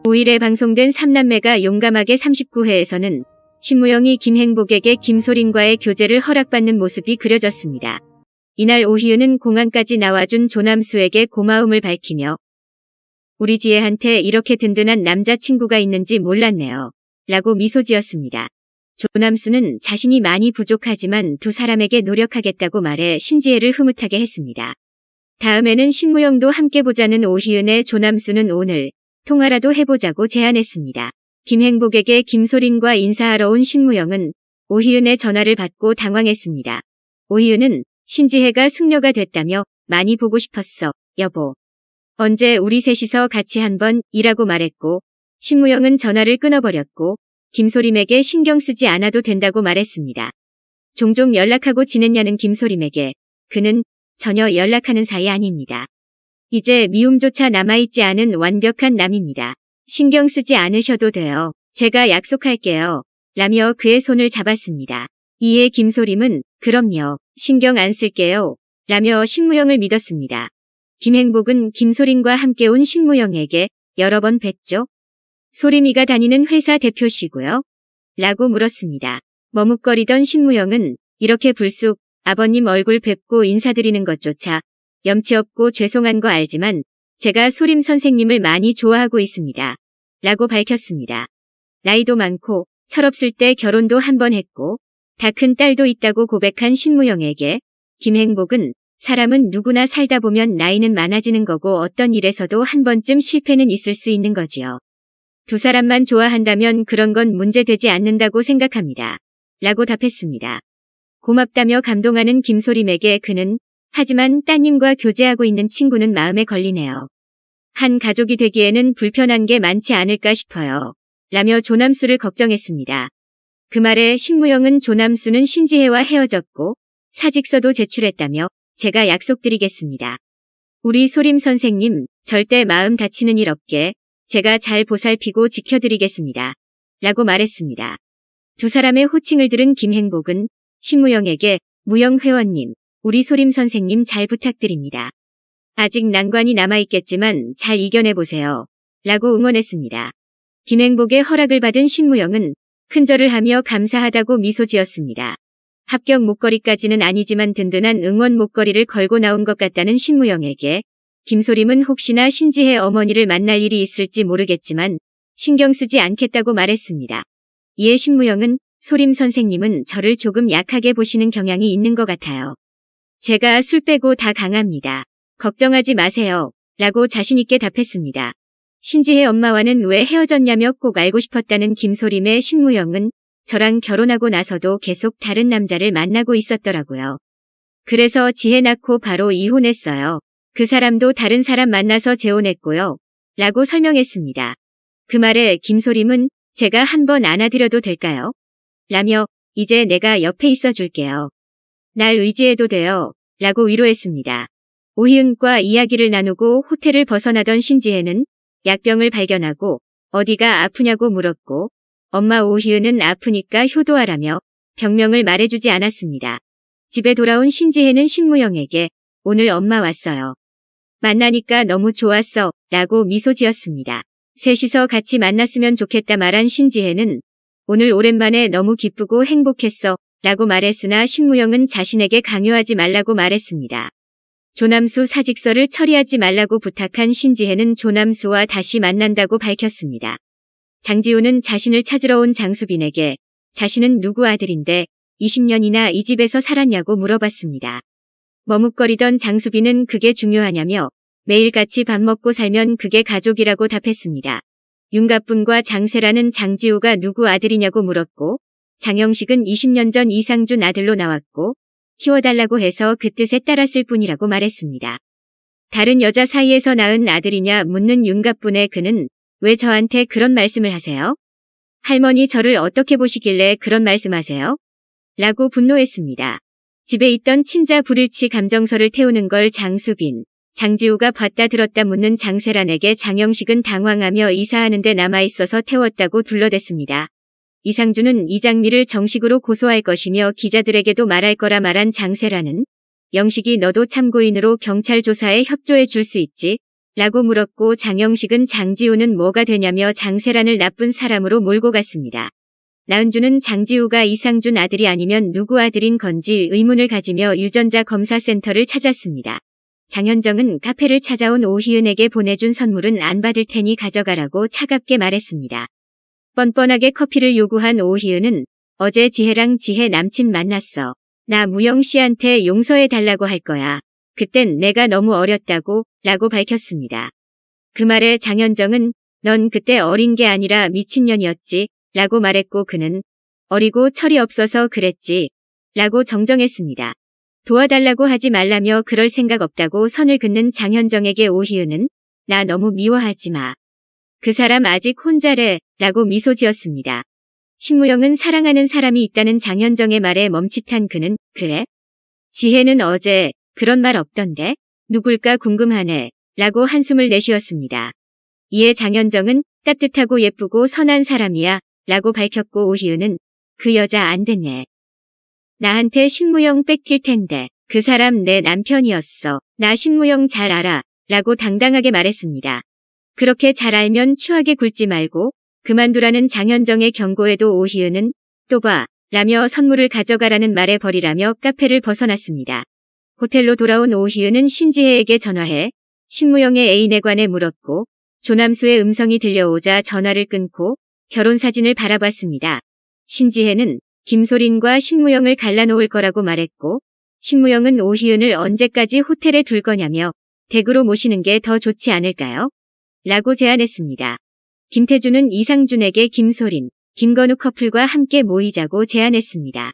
5일에 방송된 삼남매가 용감하게 39회에서는 신무영이 김행복에게 김소린과의 교제를 허락받는 모습이 그려졌습니다. 이날 오희은은 공항까지 나와준 조남수에게 고마움을 밝히며 우리 지혜한테 이렇게 든든한 남자친구가 있는지 몰랐네요. 라고 미소 지었습니다. 조남수는 자신이 많이 부족하지만 두 사람에게 노력하겠다고 말해 신지혜를 흐뭇하게 했습니다. 다음에는 신무영도 함께 보자는 오희은의 조남수는 오늘 통화라도 해보자고 제안했습니다. 김행복에게 김소린과 인사하러 온 신무영은 오희은의 전화를 받고 당황했습니다. 오희은은 신지혜가 숙녀가 됐다며 많이 보고 싶었어, 여보. 언제 우리 셋이서 같이 한번 일하고 말했고 신무영은 전화를 끊어버렸고 김소림에게 신경 쓰지 않아도 된다고 말했습니다. 종종 연락하고 지냈냐는 김소림에게 그는 전혀 연락하는 사이 아닙니다. 이제 미움조차 남아있지 않은 완벽한 남입니다. 신경 쓰지 않으셔도 돼요. 제가 약속할게요. 라며 그의 손을 잡았습니다. 이에 김소림은 그럼요. 신경 안 쓸게요. 라며 신무영을 믿었습니다. 김행복은 김소린과 함께 온 신무영에게 여러 번 뵀죠. 소림이가 다니는 회사 대표시고요. 라고 물었습니다. 머뭇거리던 신무영은 이렇게 불쑥 아버님 얼굴 뵙고 인사드리는 것조차 염치 없고 죄송한 거 알지만 제가 소림 선생님을 많이 좋아하고 있습니다. 라고 밝혔습니다. 나이도 많고 철없을 때 결혼도 한 번 했고 다 큰 딸도 있다고 고백한 신무영에게 김행복은 사람은 누구나 살다 보면 나이는 많아지는 거고 어떤 일에서도 한 번쯤 실패는 있을 수 있는 거지요. 두 사람만 좋아한다면 그런 건 문제되지 않는다고 생각합니다. 라고 답했습니다. 고맙다며 감동하는 김소림에게 그는 하지만 따님과 교제하고 있는 친구는 마음에 걸리네요. 한 가족이 되기에는 불편한 게 많지 않을까 싶어요. 라며 조남수를 걱정했습니다. 그 말에 신무영은 조남수는 신지혜와 헤어졌고 사직서도 제출했다며 제가 약속드리겠습니다. 우리 소림 선생님 절대 마음 다치는 일 없게 제가 잘 보살피고 지켜드리겠습니다. 라고 말했습니다. 두 사람의 호칭을 들은 김행복은 신무영에게 무영 회원님, 우리 소림 선생님 잘 부탁드립니다. 아직 난관이 남아있겠지만 잘 이겨내보세요. 라고 응원했습니다. 김행복의 허락을 받은 신무영은 큰절을 하며 감사하다고 미소 지었습니다. 합격 목걸이까지는 아니지만 든든한 응원 목걸이를 걸고 나온 것 같다는 신무영에게 김소림은 혹시나 신지혜 어머니를 만날 일이 있을지 모르겠지만 신경 쓰지 않겠다고 말했습니다. 이에 신무영은 소림 선생님은 저를 조금 약하게 보시는 경향이 있는 것 같아요. 제가 술 빼고 다 강합니다. 걱정하지 마세요. 라고 자신있게 답했습니다. 신지혜 엄마와는 왜 헤어졌냐며 꼭 알고 싶었다는 김소림의 신무영은 저랑 결혼하고 나서도 계속 다른 남자를 만나고 있었더라고요. 그래서 지혜 낳고 바로 이혼했어요. 그 사람도 다른 사람 만나서 재혼했고요. 라고 설명했습니다. 그 말에 김소림은 제가 한번 안아드려도 될까요? 라며 이제 내가 옆에 있어 줄게요. 날 의지해도 돼요. 라고 위로했습니다. 오희은과 이야기를 나누고 호텔을 벗어나던 신지혜는 약병을 발견하고 어디가 아프냐고 물었고 엄마 오희은은 아프니까 효도하라며 병명을 말해주지 않았습니다. 집에 돌아온 신지혜는 신무영에게 오늘 엄마 왔어요. 만나니까 너무 좋았어. 라고 미소 지었습니다. 셋이서 같이 만났으면 좋겠다 말한 신지혜는 오늘 오랜만에 너무 기쁘고 행복했어. 라고 말했으나 신무영은 자신에게 강요하지 말라고 말했습니다. 조남수 사직서를 처리하지 말라고 부탁한 신지혜는 조남수와 다시 만난다고 밝혔습니다. 장지우는 자신을 찾으러 온 장수빈에게 자신은 누구 아들인데 20년이나 이 집에서 살았냐고 물어봤습니다. 머뭇거리던 장수빈은 그게 중요하냐며 매일 같이 밥 먹고 살면 그게 가족이라고 답했습니다. 윤갑분과 장세라는 장지우가 누구 아들이냐고 물었고 장영식은 20년 전 이상준 아들로 나왔고 키워달라고 해서 그 뜻에 따랐을 뿐이라고 말했습니다. 다른 여자 사이에서 낳은 아들이냐 묻는 윤갑분의 그는 왜 저한테 그런 말씀을 하세요? 할머니 저를 어떻게 보시길래 그런 말씀하세요? 라고 분노했습니다. 집에 있던 친자 불일치 감정서를 태우는 걸 장수빈, 장지우가 봤다 들었다 묻는 장세란에게 장영식은 당황하며 이사하는 데 남아있어서 태웠다고 둘러댔습니다. 이상준은 이장미를 정식으로 고소할 것이며 기자들에게도 말할 거라 말한 장세란은 영식이 너도 참고인으로 경찰 조사에 협조해 줄 수 있지? 라고 물었고 장영식은 장지우는 뭐가 되냐며 장세란을 나쁜 사람으로 몰고 갔습니다. 나은주는 장지우가 이상준 아들이 아니면 누구 아들인 건지 의문을 가지며 유전자 검사센터를 찾았습니다. 장현정은 카페를 찾아온 오희은에게 보내준 선물은 안 받을 테니 가져가라고 차갑게 말했습니다. 뻔뻔하게 커피를 요구한 오희은은 어제 지혜랑 지혜 남친 만났어. 나 무영 씨한테 용서해달라고 할 거야. 그땐 내가 너무 어렸다고 라고 밝혔습니다. 그 말에 장현정은 넌 그때 어린 게 아니라 미친년이었지 라고 말했고 그는 어리고 철이 없어서 그랬지 라고 정정했습니다. 도와달라고 하지 말라며 그럴 생각 없다고 선을 긋는 장현정에게 오희은은 나 너무 미워하지 마. 그 사람 아직 혼자래 라고 미소 지었습니다. 신무영은 사랑하는 사람이 있다는 장현정의 말에 멈칫한 그는 그래? 지혜는 어제 그런 말 없던데? 누굴까 궁금하네 라고 한숨을 내쉬었습니다. 이에 장현정은 따뜻하고 예쁘고 선한 사람이야 라고 밝혔고 오희은은 그 여자 안 됐네. 나한테 신무영 뺏길 텐데 그 사람 내 남편이었어. 나 신무영 잘 알아 라고 당당하게 말했습니다. 그렇게 잘 알면 추하게 굴지 말고 그만두라는 장현정의 경고에도 오희은은 또 봐 라며 선물을 가져가라는 말에 버리라며 카페를 벗어났습니다. 호텔로 돌아온 오희은은 신지혜에게 전화해 신무영의 애인에 관해 물었고 조남수의 음성이 들려오자 전화를 끊고 결혼사진을 바라봤습니다. 신지혜는 김소린과 신무영을 갈라놓을 거라고 말했고 신무영은 오희은을 언제까지 호텔에 둘 거냐며 댁으로 모시는 게 더 좋지 않을까요? 라고 제안했습니다. 김태주는 이상준에게 김소린, 김건우 커플과 함께 모이자고 제안했습니다.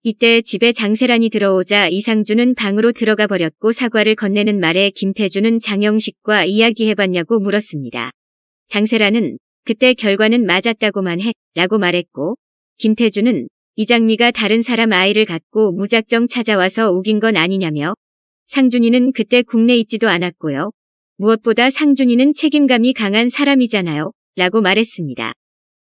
이때 집에 장세란이 들어오자 이상준은 방으로 들어가 버렸고 사과를 건네는 말에 김태주는 장영식과 이야기해봤냐고 물었습니다. 장세란은 그때 결과는 맞았다고만 해 라고 말했고 김태주는 이장미가 다른 사람 아이를 갖고 무작정 찾아와서 우긴 건 아니냐며 상준이는 그때 국내 있지도 않았고요. 무엇보다 상준이는 책임감이 강한 사람이잖아요 라고 말했습니다.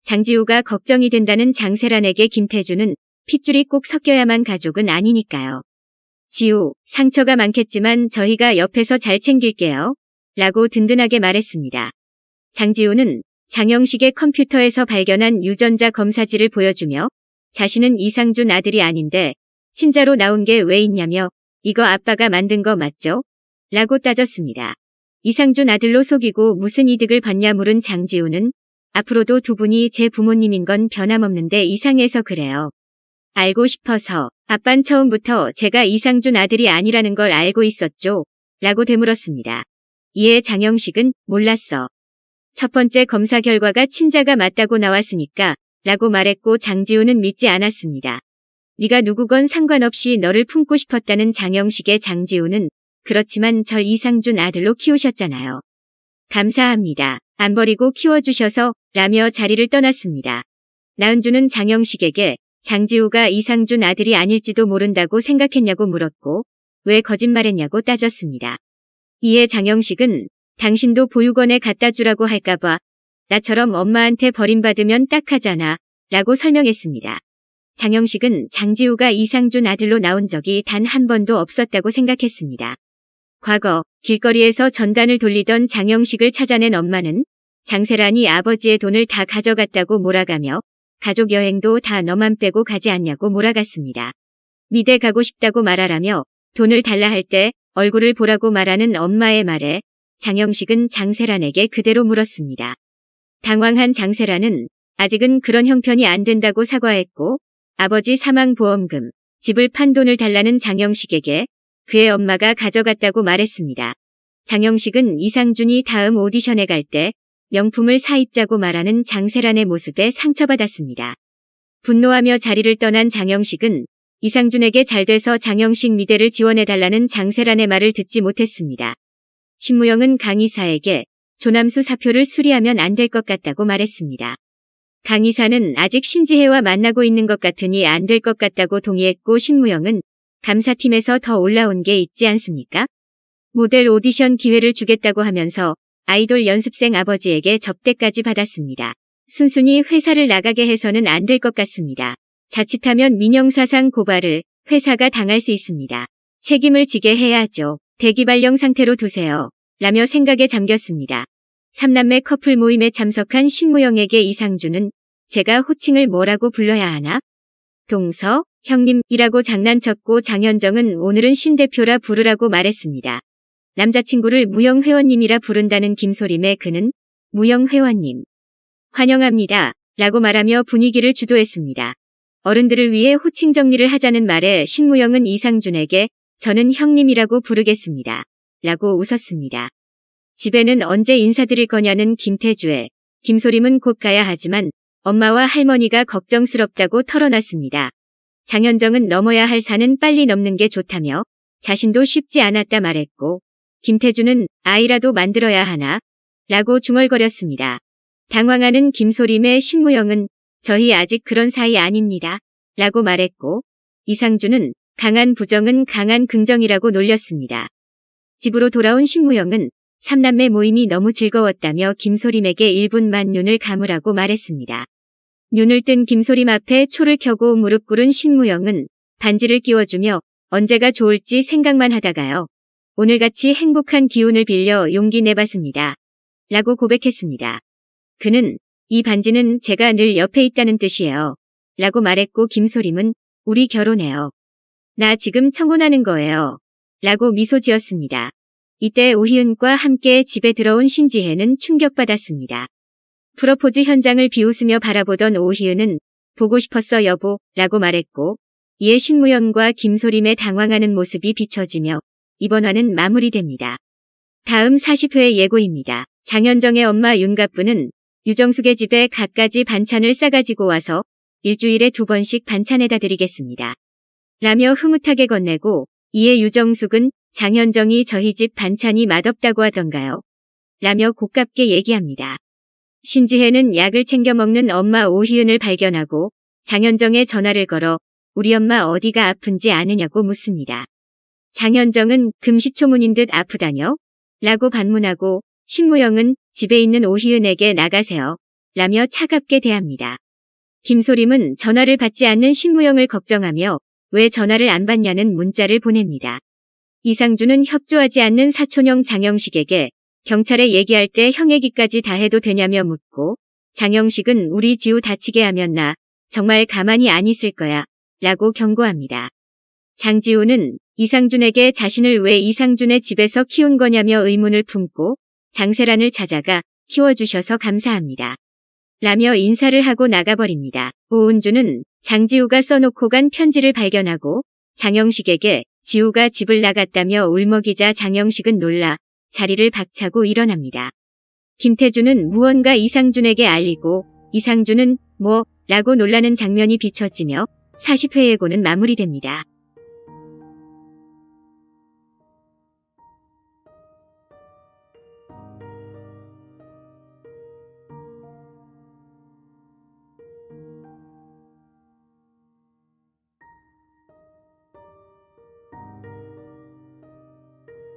장지우가 걱정이 된다는 장세란에게 김태주는 핏줄이 꼭 섞여야만 가족은 아니니까요. 지우, 상처가 많겠지만 저희가 옆에서 잘 챙길게요 라고 든든하게 말했습니다. 장지우는 장영식의 컴퓨터에서 발견한 유전자 검사지를 보여주며 자신은 이상준 아들이 아닌데 친자로 나온 게 왜 있냐며 이거 아빠가 만든 거 맞죠? 라고 따졌습니다. 이상준 아들로 속이고 무슨 이득을 받냐 물은 장지우는 앞으로도 두 분이 제 부모님인 건 변함없는데 이상해서 그래요. 알고 싶어서 아빤 처음부터 제가 이상준 아들이 아니라는 걸 알고 있었죠? 라고 되물었습니다. 이에 장영식은 몰랐어. 첫 번째 검사 결과가 친자가 맞다고 나왔으니까 라고 말했고 장지우는 믿지 않았습니다. 네가 누구건 상관없이 너를 품고 싶었다는 장영식의 장지우는 그렇지만 절 이상준 아들로 키우셨잖아요. 감사합니다. 안 버리고 키워주셔서 라며 자리를 떠났습니다. 나은주는 장영식에게 장지우가 이상준 아들이 아닐지도 모른다고 생각했냐고 물었고 왜 거짓말했냐고 따졌습니다. 이에 장영식은 당신도 보육원에 갖다 주라고 할까봐 나처럼 엄마한테 버림받으면 딱하잖아 라고 설명했습니다. 장영식은 장지우가 이상준 아들로 나온 적이 단 한 번도 없었다고 생각했습니다. 과거 길거리에서 전단을 돌리던 장영식을 찾아낸 엄마는 장세란이 아버지의 돈을 다 가져갔다고 몰아가며 가족 여행도 다 너만 빼고 가지 않냐고 몰아갔습니다. 미대 가고 싶다고 말하라며 돈을 달라 할 때 얼굴을 보라고 말하는 엄마의 말에 장영식은 장세란에게 그대로 물었습니다. 당황한 장세란은 아직은 그런 형편이 안 된다고 사과했고 아버지 사망보험금, 집을 판 돈을 달라는 장영식에게 그의 엄마가 가져갔다고 말했습니다. 장영식은 이상준이 다음 오디션에 갈 때 명품을 사입자고 말하는 장세란의 모습에 상처받았습니다. 분노하며 자리를 떠난 장영식은 이상준에게 잘돼서 장영식 미대를 지원해달라는 장세란의 말을 듣지 못했습니다. 신무영은 강 이사에게 조남수 사표를 수리하면 안 될 것 같다고 말했습니다. 강 이사는 아직 신지혜와 만나고 있는 것 같으니 안 될 것 같다고 동의했고 신무영은 감사팀에서 더 올라온 게 있지 않습니까? 모델 오디션 기회를 주겠다고 하면서 아이돌 연습생 아버지에게 접대까지 받았습니다. 순순히 회사를 나가게 해서는 안 될 것 같습니다. 자칫하면 민영사상 고발을 회사가 당할 수 있습니다. 책임을 지게 해야죠. 대기발령 상태로 두세요. 라며 생각에 잠겼습니다. 삼남매 커플 모임에 참석한 신무영에게 이상준은 제가 호칭을 뭐라고 불러야 하나? 동서, 형님이라고 장난쳤고 장현정은 오늘은 신 대표라 부르라고 말했습니다. 남자친구를 무영 회원님이라 부른다는 김소림의 그는 무영 회원님. 환영합니다. 라고 말하며 분위기를 주도했습니다. 어른들을 위해 호칭 정리를 하자는 말에 신무영은 이상준에게 저는 형님이라고 부르겠습니다. 라고 웃었습니다. 집에는 언제 인사드릴 거냐는 김태주에 김소림은 곧 가야 하지만 엄마와 할머니가 걱정스럽다고 털어놨습니다. 장현정은 넘어야 할 산은 빨리 넘는 게 좋다며 자신도 쉽지 않았다 말했고 김태주는 아이라도 만들어야 하나? 라고 중얼거렸습니다. 당황하는 김소림의 신무영은 저희 아직 그런 사이 아닙니다. 라고 말했고 이상준은 강한 부정은 강한 긍정이라고 놀렸습니다. 집으로 돌아온 신무영은 삼남매 모임이 너무 즐거웠다며 김소림에게 1분만 눈을 감으라고 말했습니다. 눈을 뜬 김소림 앞에 초를 켜고 무릎 꿇은 신무영은 반지를 끼워주며 언제가 좋을지 생각만 하다가요. 오늘같이 행복한 기운을 빌려 용기 내봤습니다. 라고 고백했습니다. 그는 이 반지는 제가 늘 옆에 있다는 뜻이에요. 라고 말했고 김소림은 우리 결혼해요. 나 지금 청혼하는 거예요. 라고 미소 지었습니다. 이때 오희은과 함께 집에 들어온 신지혜는 충격받았습니다. 프로포즈 현장을 비웃으며 바라보던 오희은은 보고 싶었어 여보 라고 말했고 이에 신무영과 김소림의 당황하는 모습이 비춰지며 이번 화는 마무리됩니다. 다음 40회 예고입니다. 장현정의 엄마 윤갑부는 유정숙의 집에 갖가지 반찬을 싸가지고 와서 일주일에 2번씩 반찬에다 드리겠습니다. 라며 흐뭇하게 건네고 이에 유정숙은 장현정이 저희 집 반찬이 맛없다고 하던가요? 라며 고깝게 얘기합니다. 신지혜는 약을 챙겨 먹는 엄마 오희은을 발견하고 장현정에 전화를 걸어 우리 엄마 어디가 아픈지 아느냐고 묻습니다. 장현정은 금시초문인 듯 아프다뇨? 라고 반문하고 신무영은 집에 있는 오희은에게 나가세요. 라며 차갑게 대합니다. 김소림은 전화를 받지 않는 신무영을 걱정하며 왜 전화를 안 받냐는 문자를 보냅니다. 이상준은 협조하지 않는 사촌형 장영식에게 경찰에 얘기할 때 형 얘기까지 다 해도 되냐며 묻고 장영식은 우리 지우 다치게 하면 나 정말 가만히 안 있을 거야 라고 경고합니다. 장지우는 이상준에게 자신을 왜 이상준의 집에서 키운 거냐며 의문을 품고 장세란을 찾아가 키워주셔서 감사합니다. 라며 인사를 하고 나가버립니다. 오은주는 장지우가 써놓고 간 편지를 발견하고 장영식에게 지우가 집을 나갔다며 울먹이자 장영식은 놀라 자리를 박차고 일어납니다. 김태주는 무언가 이상준에게 알리고 이상준은 뭐? 라고 놀라는 장면이 비춰지며 40회 예고는 마무리됩니다.